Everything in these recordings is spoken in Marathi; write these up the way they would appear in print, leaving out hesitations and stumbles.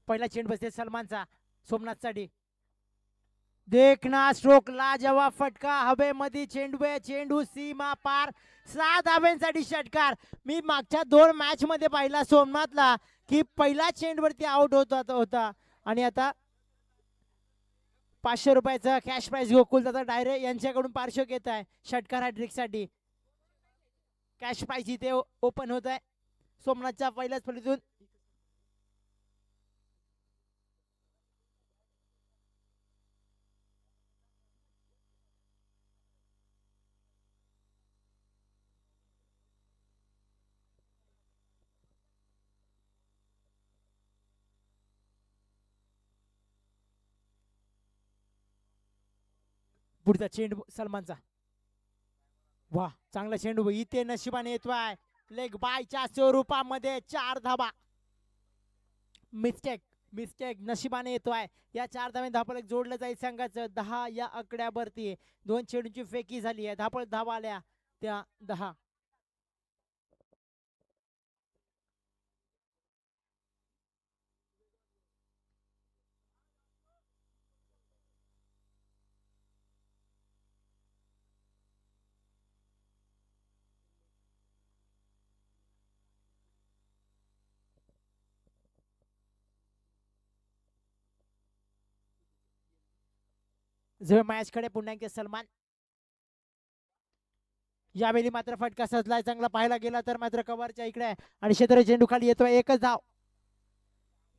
पहिला चेंडू बसते सलमानचा सोमनाथसाठी. देखना स्ट्रोक लाजवाब फटका हवेमध्ये चेंडू सीमा पार 6 धाब्यांसाठी षटकार. मी मागच्या 2 मॅच मध्ये पाहिला सोमनाथला की पहिला चेंडूवरती आउट होता आणि आता 500 रुपयाचा कॅश प्राइज गोकुलदादा डायरे यांच्याकडून पारितोषिक येत आहे षटकार हॅट्रिक साठी. कॅश प्राइज इथे ओपन होत आहे सोमनाथच्या पहिल्याच फलीतून. पुढचा चेंडू सलमानचा. वा चांगला चेंडू इथे नशिबाने येतोय लेग बायच्या स्वरूपामध्ये 4 धाबा. मिस्टेक नशिबाने येतोय. या 4 धाब्याने धापळक जोडलं जाईल संघाचं 10 या आकड्यावरती. 2 चेंडूची फेकी झाली आहे. धापळ धाबा आल्या त्या 10. मॅच कडे पुन्हा एकदा सलमान. यावेळी मात्र फटका सजलाय चांगला पाहायला गेला तर मात्र कव्हरच्या इकडे आणि क्षेत्र चेंडू खाली येतोय. एकच धाव.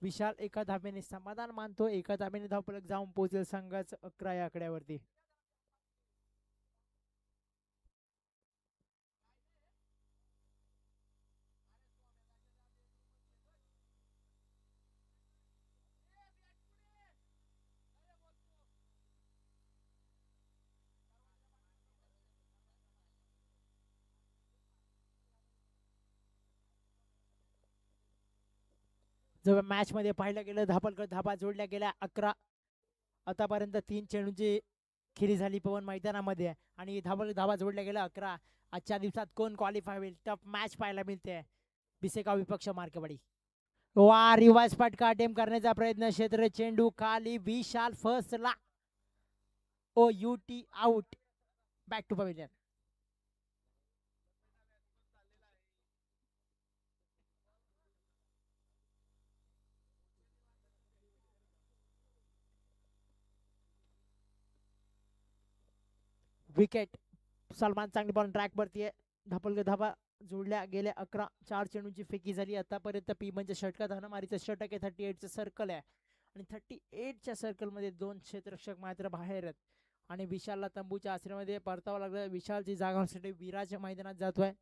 विशाल एका धाब्याने समाधान मानतो. एका धाब्याने धावफलक जाऊन पोहोचेल संघाच 11 या आकड्यावरती. जर मॅच मध्ये पाहिलं गेलं धापलकर धाबा जोडल्या गेल्या 11. आतापर्यंत 3 चेंडूंची खेळी झाली पवन मैदानामध्ये आणि धाबा जोडल्या गेल्या 11. आजच्या दिवसात कोण क्वालिफाय होईल टफ मॅच पाहायला मिळते. बिसेगाव विपक्ष मार्केवाडी. वा रिवाज फटका अटेम्प्ट करण्याचा प्रयत्न क्षेत्र चेंडू खाली विशाल फसला. O UT out. Back to pavilion. Wicket. Salman चांगली बॉल ट्रॅक वरती आहे. धापलकर धाबा जोडल्या गेल्या 11. 4 चेंडूंची फेकी झाली आतापर्यंत. पी म्हणजे षटका धनमारीचं षटक आहे. 38चं सर्कल आहे आणि 38च्या सर्कल मध्ये 2 क्षेत्ररक्षक मात्र बाहेर आहेत आणि विशालला तंबूच्या आश्रयामध्ये परतावं लागलं. विशालची जागा होण्यासाठी विराज मैदानात जातोय.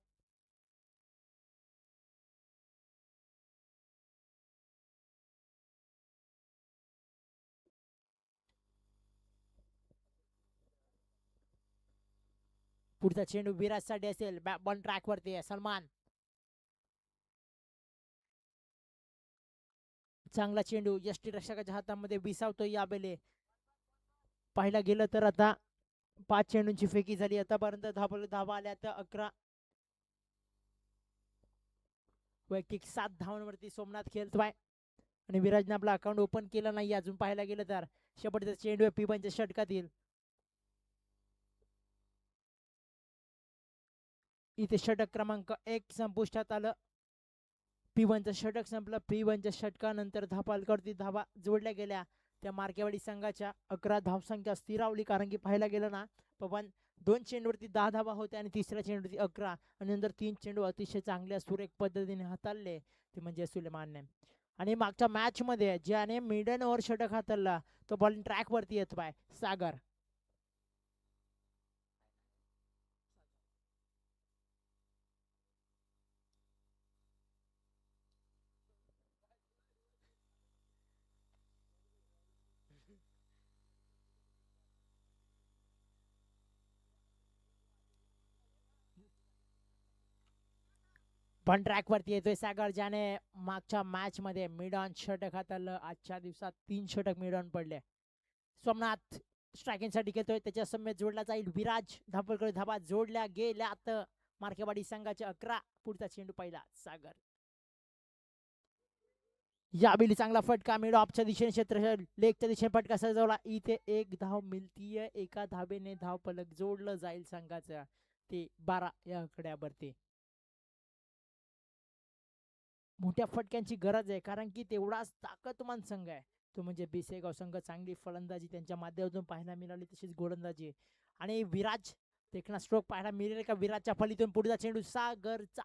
पुढचा चेंडू विराज साठी असेल. बॉल ट्रॅक वरती आहे. सलमान. चांगला चेंडू यष्टी रक्षकाच्या हातामध्ये विसावतो. याबेले पाहायला गेलं तर आता 5 चेंडूंची फेकी झाली आतापर्यंत. धाबा आल्या तर 11. वैयक्तिक 7 धावांवरती सोमनाथ खेळतोय आणि विराजने आपला अकाउंट ओपन केलं नाही अजून पाहायला गेलं तर. शेवटचा चेंडू पिबांच्या षटकातील. इथे षटक क्रमांक 1 संपुष्टात आलं. P1चं षटक संपलं. P1च्या षटकानंतर धापालकडती धाबा जोडल्या गेल्या त्या मार्केवाडी संघाच्या 11 धावसंख्या स्थिरावली. कारण की पाहायला गेलं ना पवन 2 चेंडूवरती 10 धाबा होत्या आणि तिसऱ्या चेंडूवरती 11 आणि नंतर 3 चेंडू अतिशय चांगल्या सुरेख पद्धतीने हाताळले ते म्हणजे सुलेमानने. आणि मागच्या मॅच मध्ये ज्याने मिडन ओव्हर षटक हाताळला तो बॉल ट्रॅक वरती येत बाय सागर. पण ट्रॅक वरती येतोय सागर ज्याने मागच्या मॅच मध्ये मिड ऑन षटक हाताळलं. आजच्या दिवसात 3 षटक मिड ऑन पडले. सोमनाथ स्ट्रायकिंग साठी घेतोय. त्याच्या समेत जोडला जाईल विराज. धापलकडे धाबा जोडल्या गेल्यात मार्केवाडी संघाचे 11. पुढचा चेंडू पहिला सागर. यावेळी चांगला फटका मिळो ऑफच्या दिशेने क्षेत्र लेगच्या दिशेने फटका सजवला. इथे एक धाव मिळतीये. एका धावेने धाव फलक जोडलं जाईल संघाचं. ते 12 या आकड्यावरती. मोठ्या फटक्यांची गरज आहे कारण की तेवढाच ताकदवान संघ आहे तो म्हणजे बिसेगाव संघ. चांगली फलंदाजी त्यांच्या माध्यमातून पाहायला मिळाली, तशीच गोलंदाजी. आणि विराज देखना स्ट्रोक पाहायला मिळेल का? विराजच्या फलीतून पुढचा चेंडू सागरचा.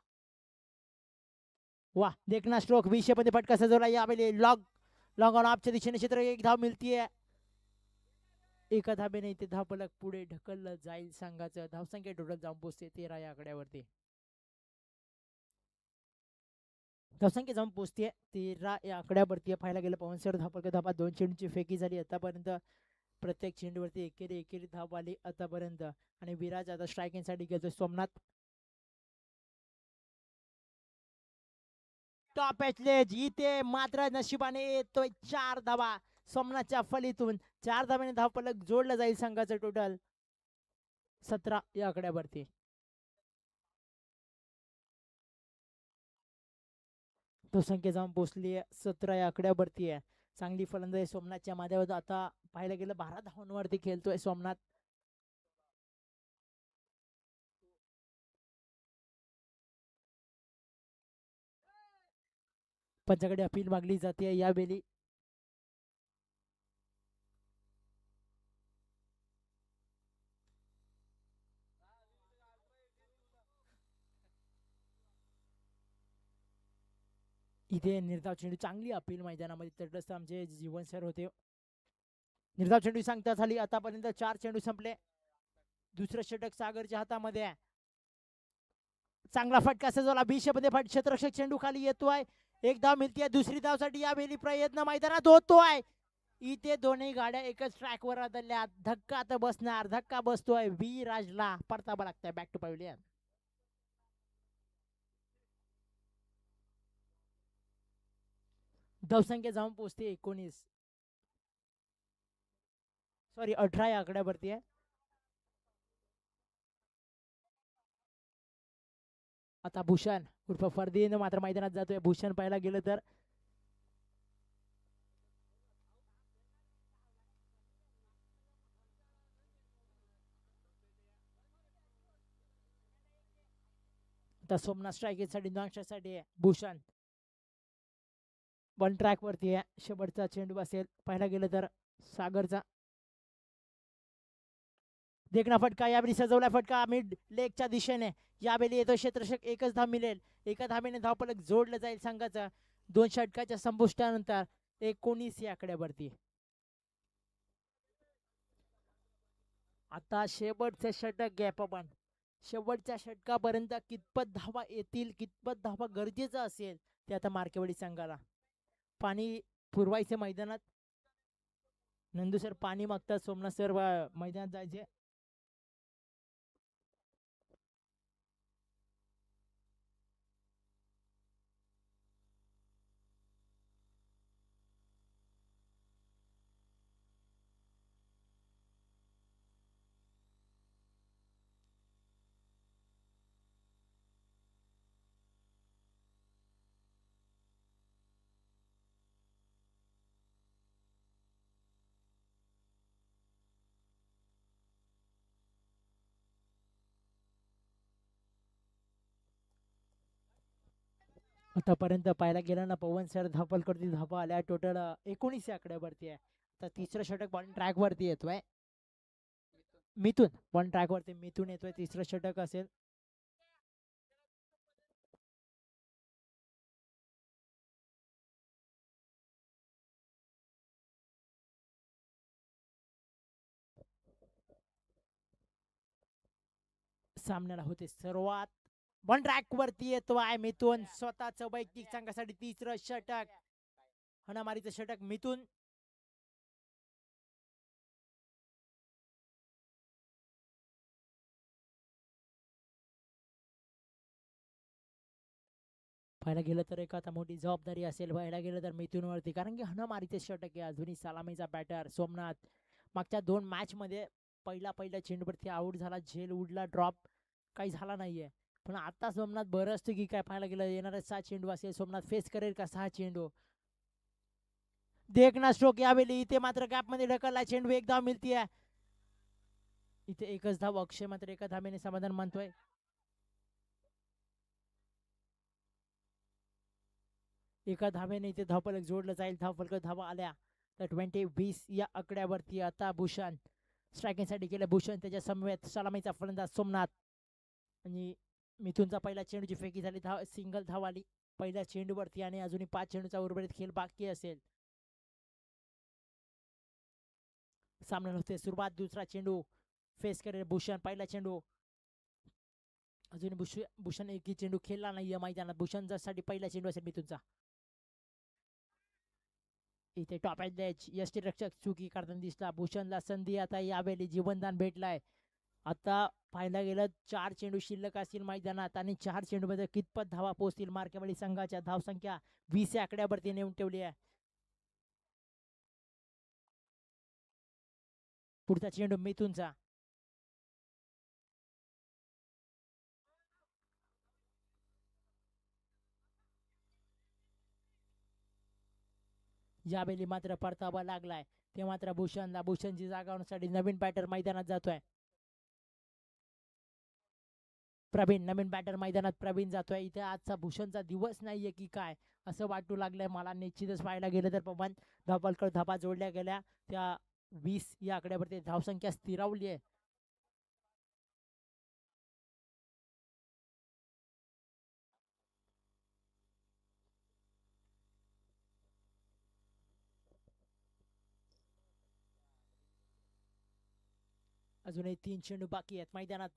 वा, देखना स्ट्रोक 20 मध्ये फटका सजवला. यावेळी लॉंग ऑन ऑफच्या दिशेने क्षेत्र एक धाव मिळतीये. एका धाबेने इथे धावफलक पुढे ढकललं जाईल संघाचं. धावसंख्या टोटल जाऊन पोहोचते 13 या आकड्यावरती. धावसंख्या जाऊन पोहोचते 13 या आकड्यावरती. पाहायला गेलं पवन सर धावफलक धाबा 2 चेंडूची फेकी झाली आतापर्यंत. प्रत्येक चेंडूवरती एकेरी धाव आली आतापर्यंत. आणि विराज आता स्ट्रायकिंग साठी घेतोय. सोमनाथ टॉप एचलेज इथे मात्र नशिबाने येतोय 4 धावा सोमनाथच्या फलीतून. 4 धाव्याने धावफलक जोडलं जाईल संघाचं टोटल 17 या आकड्यावरती. तो संख्या जाऊन पोहोचली 17 या आकड्यावरती आहे. चांगली फलंदाजी सोमनाथच्या माध्यमातून. आता पाहायला गेलं 12 धावांवरती खेळतोय सोमनाथ. पंचाकडे अपील मागली जाते यावेळी. इथे निर्धाव चेंडू चांगली अपील मैदानामध्ये तटस्थ आमचे जीवन सर होते. निर्धाव चेंडू सांगता झाली आतापर्यंत. 4 चेंडू संपले. दुसरं षटक सागरच्या हातामध्ये आहे. चांगला फटका सजवला 20 मध्ये क्षेत्ररक्षक चेंडू खाली येतोय. एक धाव मिळतीये. दुसरी धावसाठी यावेळी प्रयत्न मैदानात होतोय. इथे दोन्ही गाड्या एकच ट्रॅकवर आदळल्या. धक्का तर बसणार. धक्का बसतोय. विराजला परतावा लागतंय बॅक टू पॅव्हिलियन. धावसंख्या जाऊन पोहोचते 19. सॉरी 18 या आकड्यावरती आहे. आता भूषण उर्फ फर्दीन मात्र मैदानात जातोय. भूषण पाहायला गेलं तर आता सोमनाथ स्ट्रायकिंगसाठी साठी भूषण 1 ट्रॅक वरती आहे. शेवटचा चेंडू असेल पाहायला गेलं तर सागरचा. देखना फटका यावेळी सजवला. फटका मिड लेगच्या दिशेने यावेळी येतो. क्षेत्ररक्षक एकच धाव मिळेल. एका धावेने धावफलक जोडलं जाईल संघाचं. 2 षटकाच्या संपुष्टानंतर 19 या आकड्यावरती. आता शेवटचे षटक घ्या पण शेवटच्या षटकापर्यंत कितपत धावा येतील, कितपत धावा गरजेचं असेल ते आता मार्केवाडी संघाला. पाणी पुरवायचे मैदानात. नंदू सर पाणी मागतात. सोमनाथ सर मैदानात जायचे. आतापर्यंत पाहायला गेलं ना पवन सर धावपल करती धावा आल्या टोटल 19 आकड्यावरती आहे. तर तिसरं षटक वन ट्रॅक वरती येतोय. मिथून 1 ट्रॅक वरती मिथून येतोय. तिसरं षटक असेल. सामन्याला होते सुरुवात. 1 ट्रॅक वरती येतोय मिथून. स्वतःच वैयक्तिक संघासाठी तिसरं षटक. हणामारीचं षटक मिथून. पाहायला गेलं तर एक आता मोठी जबाबदारी असेल पाहायला गेलं तर मिथूनवरती. कारण की हणामारीचे षटक आहे. अजूनही सलामीचा बॅटर सोमनाथ. मागच्या 2 मॅच मध्ये पहिल्या चेंडूवरती आउट झाला. झेल उडला. ड्रॉप काही झाला नाहीये. पण आता सोमनाथ बरं असतं की काय पाहायला गेलं येणारे 6 चेंडू असेल. सोमनाथ फेस करेल का 6 चेंडू. देखना स्ट्रोक यावेळी इथे मात्र गॅप मध्ये ढकलला चेंडू एक धाव मिळतीये. इथे एकच धाव अक्षय मात्र एका धावेने समाधान मानतोय. एका धावेने इथे धावफलक जोडलं जाईल. धावफलक धावा आल्या तर 20-20 या आकड्यावरती. आता भूषण स्ट्रायकिंगसाठी गेलं. भूषण त्याच्या समवेत सलामीचा फलंदाज सोमनाथ आणि मिथूनचा पहिला चेंडूची फेकी झाली. सिंगल धाव आली पहिल्या चेंडूवरती आणि अजूनही 5 चेंडूचा उर्वरित खेळ बाकी असेल. सामना होते सुरुवात. दुसरा चेंडू फेस करेल भूषण. पहिला चेंडू अजून भूषण एकही चेंडू खेळला नाहीये मैदानात. भूषणसाठी पहिला चेंडू असेल मिथूनचा. इथे टॉप यष्टी रक्षक चुकी करताना दिसला. भूषणला संधी आता यावेळी जीवनदान भेटलाय. आता पाहायला गेलं 4 चेंडू शिल्लक असतील मैदानात आणि 4 चेंडू मध्ये कितपत धावा पोहोचतील. मार्केवाडी संघाच्या धावसंख्या 20 या आकड्यावरती नेऊन ठेवली आहे. पुढचा चेंडू मिथूनचा. यावेळी मात्र परतावा लागलाय ते मात्र भूषणला. भूषणची जागा होण्यासाठी नवीन बॅटर मैदानात जातोय. प्रवीण नवीन बॅटर मैदानात प्रवीण जातोय. इथे आजचा भूषणचा दिवस नाहीये की काय असं वाटू लागलंय मला. निश्चितच पाहायला गेलं तर पवन धावपलकर धाबा जोडल्या गेल्या त्या 20 या आकड्यावरती धावसंख्या स्थिरावली आहे. अजूनही 3 चेंडू बाकी आहेत मैदानात.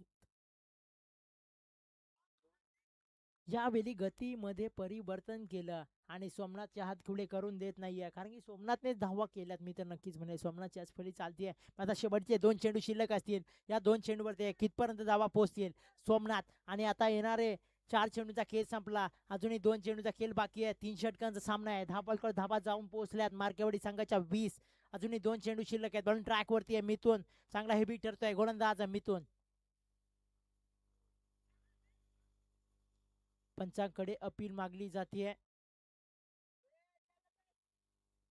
यावेळी गतीमध्ये परिवर्तन केलं आणि सोमनाथच्या हात खुले करून देत नाहीये. कारण की सोमनाथने धावा केल्यात. मी तर नक्कीच म्हणेल सोमनाथची आज फळी चालतीये. आता शेवटचे 2 चेंडू शिल्लक असतील. या 2 चेंडूवरती कितपर्यंत धावा पोहोचतील सोमनाथ. आणि आता येणारे 4 चेंडूचा खेळ संपला. अजूनही 2 चेंडूचा खेळ बाकी आहे. 3 षटकांचा सामना आहे. धावपलकर धावा जाऊन पोहोचल्यात मार्केवाडी संघाच्या 20. अजूनही 2 चेंडू शिल्लक आहेत. म्हणून ट्रॅक वरती आहे मिथून. चांगला हेवी ठरतोय गोलंदाज मिथून. पंचांकडे अपील मागली जाते.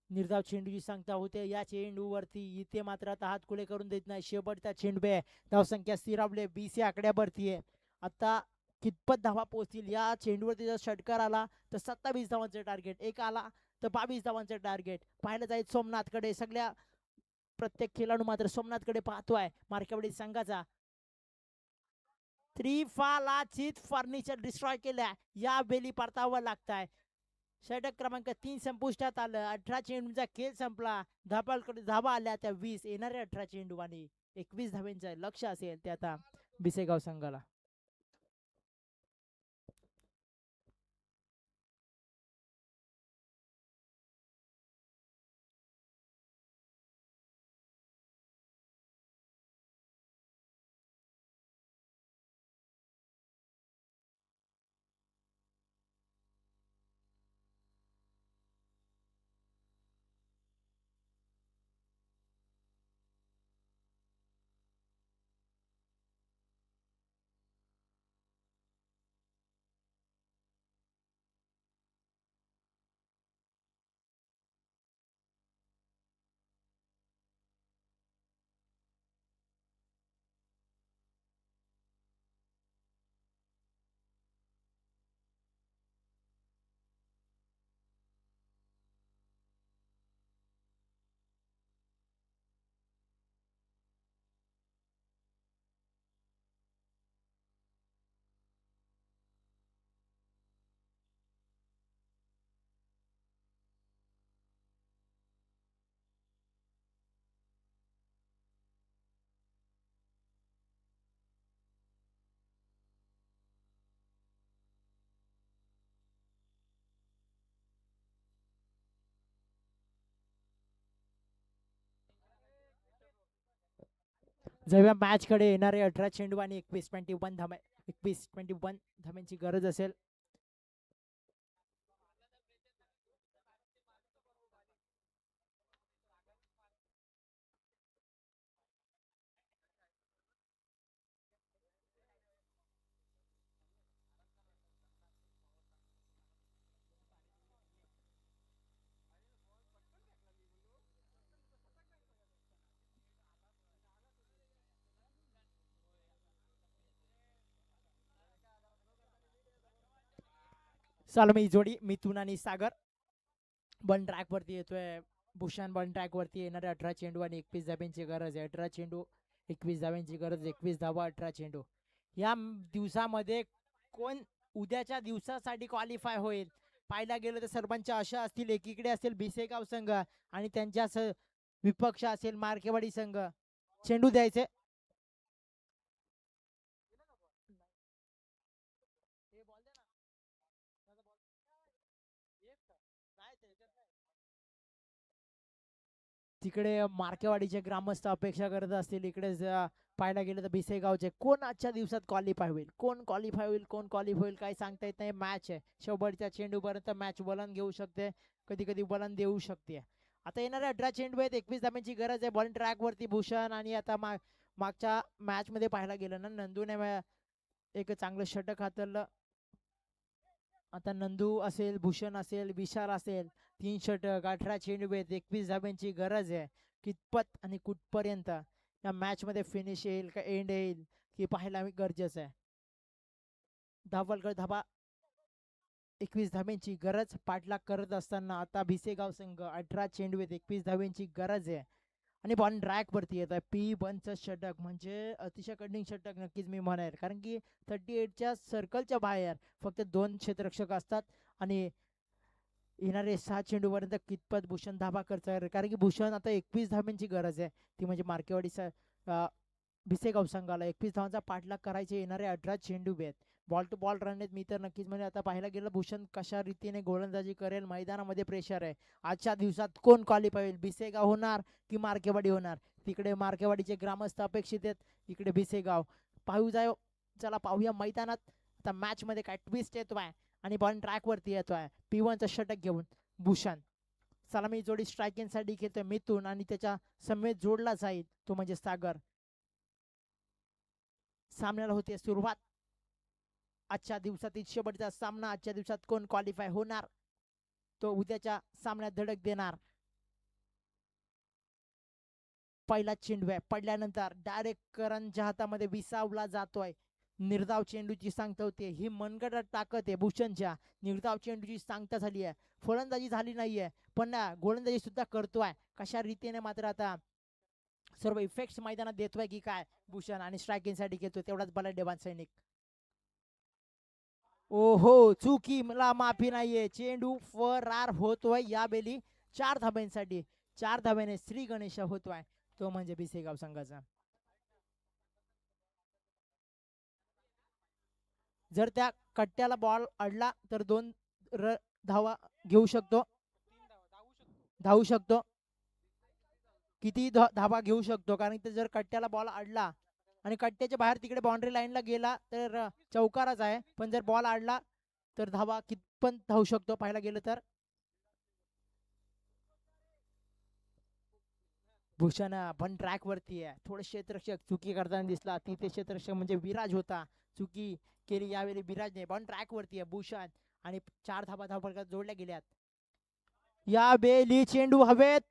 निर्धाव चेंडूची सांगता होते या चेंडूवरती. इथे मात्र आता हात खुले करून देत नाही. शेवटचा चेंडू आहे. धावसंख्या स्थिरावली 20 या आकड्यावरती आहे. आता कितपत धावा पोहोचतील या चेंडूवरती. जर षटकार आला तर 27 धावांचं टार्गेट. एक आला तर 22 धावांचं टार्गेट. पाहिलं जाईल सोमनाथकडे. सगळ्या प्रत्येक खेळाडू मात्र सोमनाथकडे पाहतोय मार्केवाडी संघाचा. त्रिफालाचित फर्निचर डिस्ट्रॉय केल्या या बेली परतावं लागताय. षटक क्रमांक 3 संपुष्टात आलं. 18 चेंडूचा खेळ संपला. धापालकडे धावा आल्या त्या 20. येणारे 18 चेंडू आणि 21 धावेंचं लक्ष असेल ते आता बिसेगाव संघाला. जेव्हा मॅच कडे येणारे 18 चेंडू आणि 21 धावे 21 धाव्यांची गरज असेल. सालमी जोडी मिथुन आणि सागर बन ट्रॅक वरती येतोय. भूषण बन ट्रॅक वरती येणारे 18 चेंडू आणि 21 धाब्यांची गरज आहे. 18 चेंडू 21 धाब्यांची गरज, 21 धावा 18 चेंडू. या दिवसामध्ये कोण उद्याच्या दिवसासाठी क्वालिफाय होईल पाहायला गेलं तर सरपंच अशा असतील, एकीकडे असेल भिसेगाव संघ आणि त्यांच्या विपक्ष असेल मार्केवाडी संघ. चेंडू द्यायचे. तिकडे मार्केवाडीचे ग्रामस्थ अपेक्षा करत असतील, इकडे पाहायला गेलं तर भिसेगावचे. कोण आजच्या दिवसात क्वालिफाय होईल, कोण क्वालिफाय होईल, कोण क्वालिफाय होईल काही सांगता येत नाही. मॅच आहे शेवटच्या चेंडूपर्यंत, मॅच वलन घेऊ शकते, कधी कधी वलन देऊ शकते. आता येणारे 18 चेंडू आहेत, 21 धाब्यांची गरज आहे. बॉलिंग ट्रॅक वरती भूषण आणि आता मागच्या मॅच मध्ये पाहायला गेलं ना नंदूने एक चांगलं षटक हातरलं. आता नंदू असेल, भूषण असेल, विशाल असेल, 3 षटक 18 चेंडू आहेत, 21 धाब्यांची गरज आहे. कितपत आणि कुठपर्यंत या मॅच मध्ये फिनिश येईल का एंड येईल की पाहायला गरजेचं आहे. धावलकर धाबा 21 धाब्यांची गरज पाठलाग करत असताना आता भिसेगाव संघ 18 चेंडू आहेत, 21 धाब्यांची गरज आहे. आणि बॉल ट्रॅक वरती येत आहे. P1चं षटक म्हणजे अतिशय कठीण षटक नक्कीच मी म्हणेल, कारण की 38च्या सर्कलच्या बाहेर फक्त 2 क्षेत्ररक्षक असतात आणि येणारे 6 चेंडूपर्यंत कितपत भूषण धाबा करतात, कारण की भूषण आता 21 धाब्यांची गरज आहे. ती म्हणजे मार्केवाडीचा भिसेगाव संघाला 21 धावांचा पाठलाग करायचे. येणारे 18 चेंडू आहेत, बॉल टू बॉल रन आहेत. मी तर नक्कीच म्हणजे आता पाहायला गेलं भूषण कशा रीतीने गोलंदाजी करेल. मैदानामध्ये प्रेशर आहे. आजच्या दिवसात कोण क्वालिफाय होईल, भिसेगाव होणार की मार्केवाडी होणार. तिकडे मार्केवाडीचे ग्रामस्थ अपेक्षित आहेत, इकडे भिसेगाव. पाहू जाय, चला पाहूया मैदानात आता मॅच मध्ये काय ट्विस्ट येतोय आणि बॉल ट्रॅक वरती येतोय. P1चं षटक घेऊन भूषण सलामी जोडी स्ट्रायकिंग साठी घेतोय मिथून आणि त्याच्या समेत जोडला जाईल तो म्हणजे सागर. सामन्याला होते सुरुवात. आजच्या दिवसातील शेवटचा सामना, आजच्या दिवसात कोण क्वालिफाय होणार तो उद्याच्या सामन्यात धडक देणार. पहिला चेंडू आहे, पडल्यानंतर डायरेक्ट करणच्या हातामध्ये विसावला जातोय. निर्धाव चेंडूची सांगता होते, ही मनगटात ताकद आहे भूषणच्या. निर्धाव चेंडूची सांगता झाली आहे, फलंदाजी झाली नाहीये पण गोलंदाजी सुद्धा करतोय. कशा रीतीने मात्र आता सर्व इफेक्ट मैदानात देतोय की काय भूषण, आणि स्ट्रायकिंग साठी घेतोय तेवढाच बलाढ्यवान सैनिक. ओहो, चुकी मला माफी नाहीये. चेंडू फरार होतोय या बेली 4 धाब्यांसाठी. 4 धाब्याने श्री गणेश होतोय तो म्हणजे भिसेगाव संघाचा. जर त्या कट्ट्याला बॉल अडला तर 2 धावा घेऊ शकतो, धावू शकतो. किती धावा घेऊ शकतो, कारण की जर कट्ट्याला बॉल अडला आणि कट्ट्याच्या बाहेर तिकडे बाउंड्री लाईनला गेला तर चौकाराच आहे, पण जर बॉल अडला तर धावा कितपण धावू शकतो पाहायला गेलं तर. भूषण पण ट्रॅक वरती आहे. थोडं क्षेत्ररक्षक चुकी करताना दिसला, तिथे क्षेत्ररक्षक म्हणजे विराज होता, चुकी केली यावेळी विराजने. पण ट्रॅक वरती आहे भूषण आणि 4 धाबा धावफलकात जोडल्या गेल्यात. या बेली चेंडू हवेत,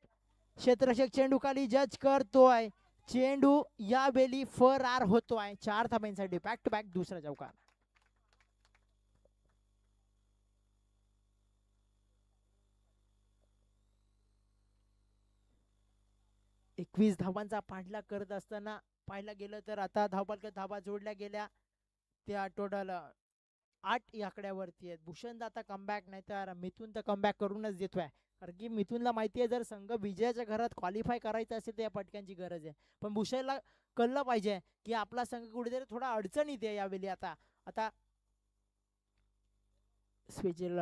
क्षेत्ररक्षक चेंडू खाली जज करतोय. चेंडू या बेली फरार होतोय 4 धाब्यांसाठी. बॅक टू बॅक दुसरा चौकार. 21 धावांचा पाठलाग करत असताना पाहायला गेलं तर आता धावफलकात धावा जोडल्या गेल्या त्या टोटल 8 आकड्यावरती आहेत. भूषण आता कमबॅक नाही तर मिथून तर कमबॅक करूनच देतोय, कारण की मिथूनला माहिती आहे जर संघ विजयाच्या घरात क्वालिफाय करायचं असेल तर या पटक्यांची गरज आहे. पण भूषणला कळलं पाहिजे की आपला संघ कुठेतरी थोडा अडचणीत आहे यावेळी. आता आता स्पेशल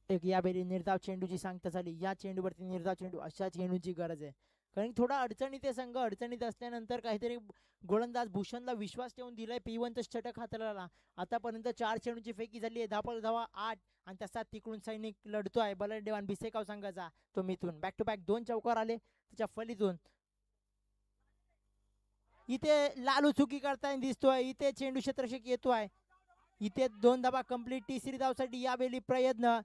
एक यावेळी निर्धाव चेंडूची सांगता झाली. या चेंडूवरती निर्धाव चेंडू, अशा चेंडूची गरज आहे, कारण थोडा अडचणीत आहे संघ. अडचणीत असल्यानंतर काहीतरी गोलंदाज भूषणला विश्वास ठेवून दिलाय. P1चं षटक हाताळला. आतापर्यंत 4 चेंडूची फेकी झाली आहे, धापल धावा 8 आणि तसा तिकडून सैनिक लढतोय बलदेवान भिसेगाव संघाचा तो मिथून. बॅक टू बॅक 2 चौकार आले त्याच्या फलीतून. इथे लालू चुकी करताना दिसतोय, इथे चेंडू क्षेत्ररक्षक येतोय, इथे 2 धाबा कंप्लीट. तिसरी धावसाठी यावेळी प्रयत्न,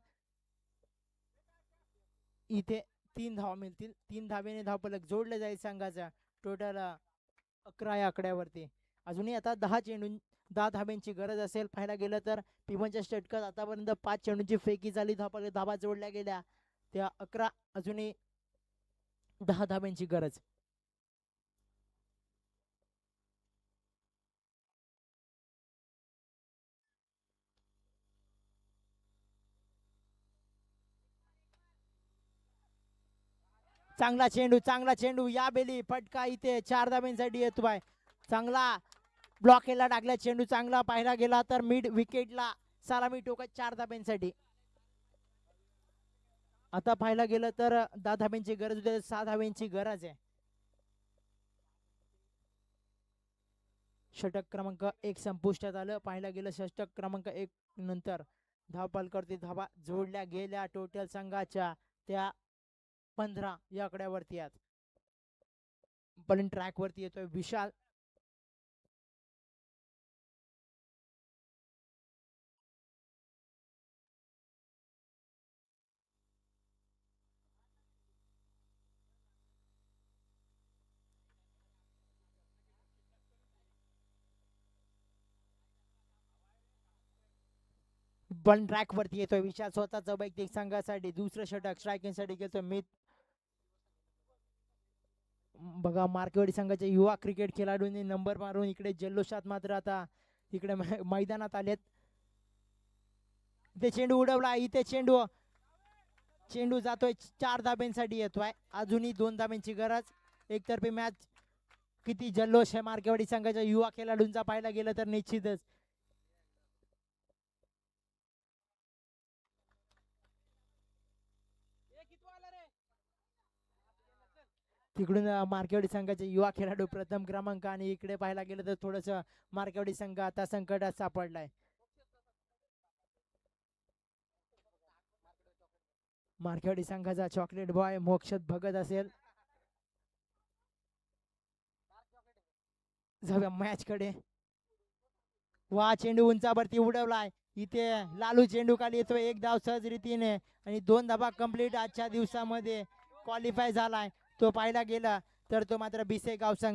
इथे 3 धावा मिळतील. 3 धावेने धावफलक जोडले जाईल संघाचा. टोटल 11 आकड्यावरती. अजूनही आता 10 धाब्यांची गरज असेल. पाहायला गेलं तर P1च्या षटकात आतापर्यंत 5 चेंडूंची फेकी झाली, धाबा जोडल्या गेल्या. त्या 11, अजूनही 10 धाब्यांची गरज. चांगला चेंडू या बेली फटका इथे 4 धाब्यांसाठी येतोय. चांगला ब्लॉक केला, टाकला चेंडू. चांगला पाहायला गेला तर मिड विकेटला सलामी टोकत 4 धाब्यांसाठी. आता पाहायला गेलं तर 10 धाब्यांची गरज होती, 6 धाब्यांची गरज आहे. षटक क्रमांक 1 संपुष्टात आलं. पाहायला गेलं षटक क्रमांक 1 नंतर धावपालकरती धाबा जोडल्या गेल्या. टोटल संघाच्या त्या 15 या आकड्यावरती आहेत. बॉलिंग ट्रॅक वरती येतोय विशाल. बॉलिंग ट्रॅक वरती येतोय विशाल स्वतःच वैयक्तिक संघासाठी. दुसरं षटक स्ट्रायकिंग साठी घेतोय मित. बघा मार्केवाडी संघाच्या युवा क्रिकेट खेळाडूंनी नंबर मारून इकडे जल्लोषात मात्र आता इकडे मैदानात आलेत. इथे चेंडू उडवला, इथे चेंडू जातोय 4 धाब्यांसाठी येतोय. अजूनही 2 धाब्यांची गरज. एकतर्फी मॅच. किती जल्लोष आहे मार्केवाडी संघाच्या युवा खेळाडूंचा पाहायला गेलं तर निश्चितच. तिकडून मार्केवाडी संघाचे युवा खेळाडू प्रथम क्रमांक. आणि इकडे पाहायला गेलं तर थोडस मार्केवाडी संघ आता संकटात सापडलाय. मार्केवाडी संघाचा चॉकलेट बॉय मोक्षद भगत असेल. जाऊया मॅच कडे. वा चेंडू उंचावरती उडवलाय. इथे लालू चेंडू खाली येतोय. 1 धाव सहज रीतीने आणि 2 धाबा कंप्लीट आजच्या दिवसामध्ये क्वालिफाय झालाय. तो पाहायला गेला तर तो मात्र बिसे गाव संघ